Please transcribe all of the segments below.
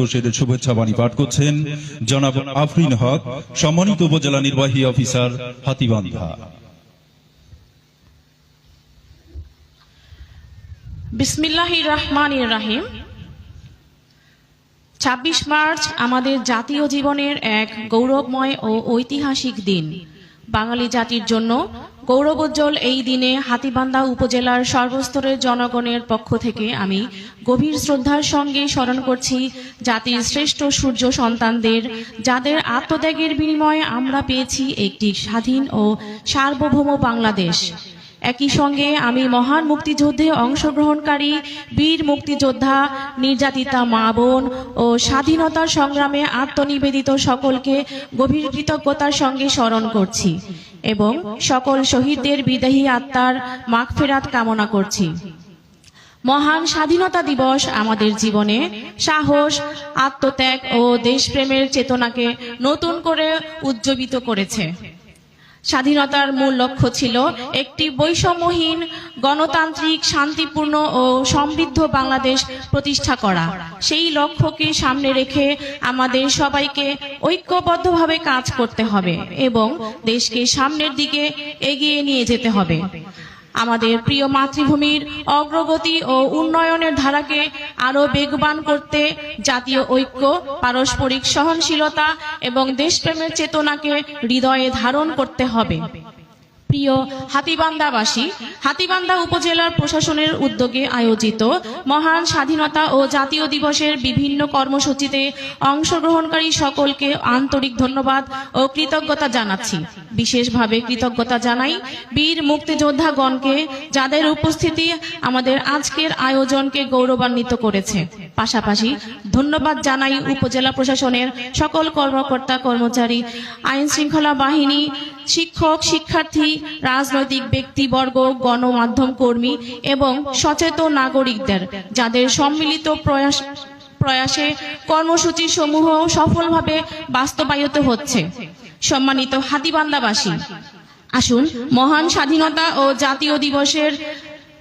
দিবসের শুভেচ্ছা বাণী পাঠ করছেন জনাব আফরিন হক, সম্মানিত উপজেলা নির্বাহী অফিসার, হাতীবান্ধা। বিসমিল্লাহির রহমানির রহিম। ২৬ মার্চ আমাদের জাতীয় জীবনের এক গৌরবময় ও ঐতিহাসিক দিন। বাঙালি জাতির জন্য গৌরবোজ্জ্বল এই দিনে হাতীবান্ধা উপজেলার সর্বস্তরের জনগণের পক্ষ থেকে আমি গভীর শ্রদ্ধার সঙ্গে স্মরণ করছি জাতির শ্রেষ্ঠ সূর্য সন্তানদের, যাদের আত্মত্যাগের বিনিময়ে আমরা পেয়েছি একটি স্বাধীন ও সার্বভৌম বাংলাদেশ। একই সঙ্গে আমি মহান মুক্তিযুদ্ধে অংশগ্রহণকারী বীর মুক্তিযোদ্ধা, নির্যাতিতা মা বোন ও স্বাধীনতার সংগ্রামে আত্মনিবেদিত সকলকে গভীর কৃতজ্ঞতার সঙ্গে স্মরণ করছি এবং সকল শহীদদের বিদেহী আত্মার মাগফিরাত কামনা করছি। মহান স্বাধীনতা দিবস আমাদের জীবনে সাহস, আত্মত্যাগ ও দেশপ্রেমের চেতনাকে নতুন করে উজ্জীবিত করেছে। স্বাধীনতার মূল লক্ষ্য ছিল একটি বৈষম্যহীন, গণতান্ত্রিক, শান্তিপূর্ণ ও সমৃদ্ধ বাংলাদেশ প্রতিষ্ঠা করা। সেই লক্ষ্যকে সামনে রেখে আমাদের সবাইকে ঐক্যবদ্ধভাবে কাজ করতে হবে এবং দেশকে সামনের দিকে এগিয়ে নিয়ে যেতে হবে। আমাদের প্রিয় মাতৃভূমির অগ্রগতি ও উন্নয়নের ধারাকে আরো বেগবান করতে জাতীয় ঐক্য, পারস্পরিক সহনশীলতা এবং দেশপ্রেমের চেতনাকে হৃদয়ে ধারণ করতে হবে। প্রিয় হাতীবান্ধাবাসী, হাতীবান্ধা উপজেলার প্রশাসনের উদ্যোগে আয়োজিত মহান স্বাধীনতা ও জাতীয় দিবসের বিভিন্ন কর্মসূচিতে অংশগ্রহণকারী সকলকে আন্তরিক ধন্যবাদ ও কৃতজ্ঞতা জানাচ্ছি। বিশেষভাবে কৃতজ্ঞতা জানাই বীর মুক্তিযোদ্ধাগণকে, যাদের উপস্থিতি আমাদের আজকের আয়োজনকে গৌরবান্বিত করেছে। পাশাপাশি ধন্যবাদ জানাই উপজেলা প্রশাসনের সকল কর্মকর্তা, কর্মচারী, আইন শৃঙ্খলা বাহিনী, শিক্ষক, শিক্ষার্থী, রাজনৈতিক ব্যক্তিবর্গ, গণমাধ্যম কর্মী এবং সচেতন নাগরিকদের, যাদের সম্মিলিত প্রয়াসে কর্মসূচি সমূহ সফলভাবে বাস্তবায়িত হচ্ছে। সম্মানিত হাতীবান্ধাবাসী, আসুন মহান স্বাধীনতা ও জাতীয় দিবসের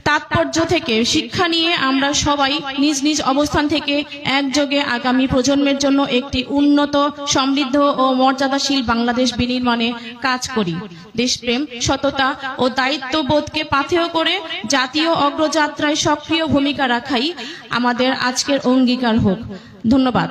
তাৎপর্য থেকে শিক্ষা নিয়ে আমরা সবাই নিজ নিজ অবস্থান থেকে একযোগে আগামী প্রজন্মের জন্য একটি উন্নত, সমৃদ্ধ ও মর্যাদাশীল বাংলাদেশ বিনির্মাণে কাজ করি। দেশপ্রেম, সততা ও দায়িত্ববোধকে পাথেয় করে জাতীয় অগ্রযাত্রায় সক্রিয় ভূমিকা রাখাই আমাদের আজকের অঙ্গীকার হোক। ধন্যবাদ।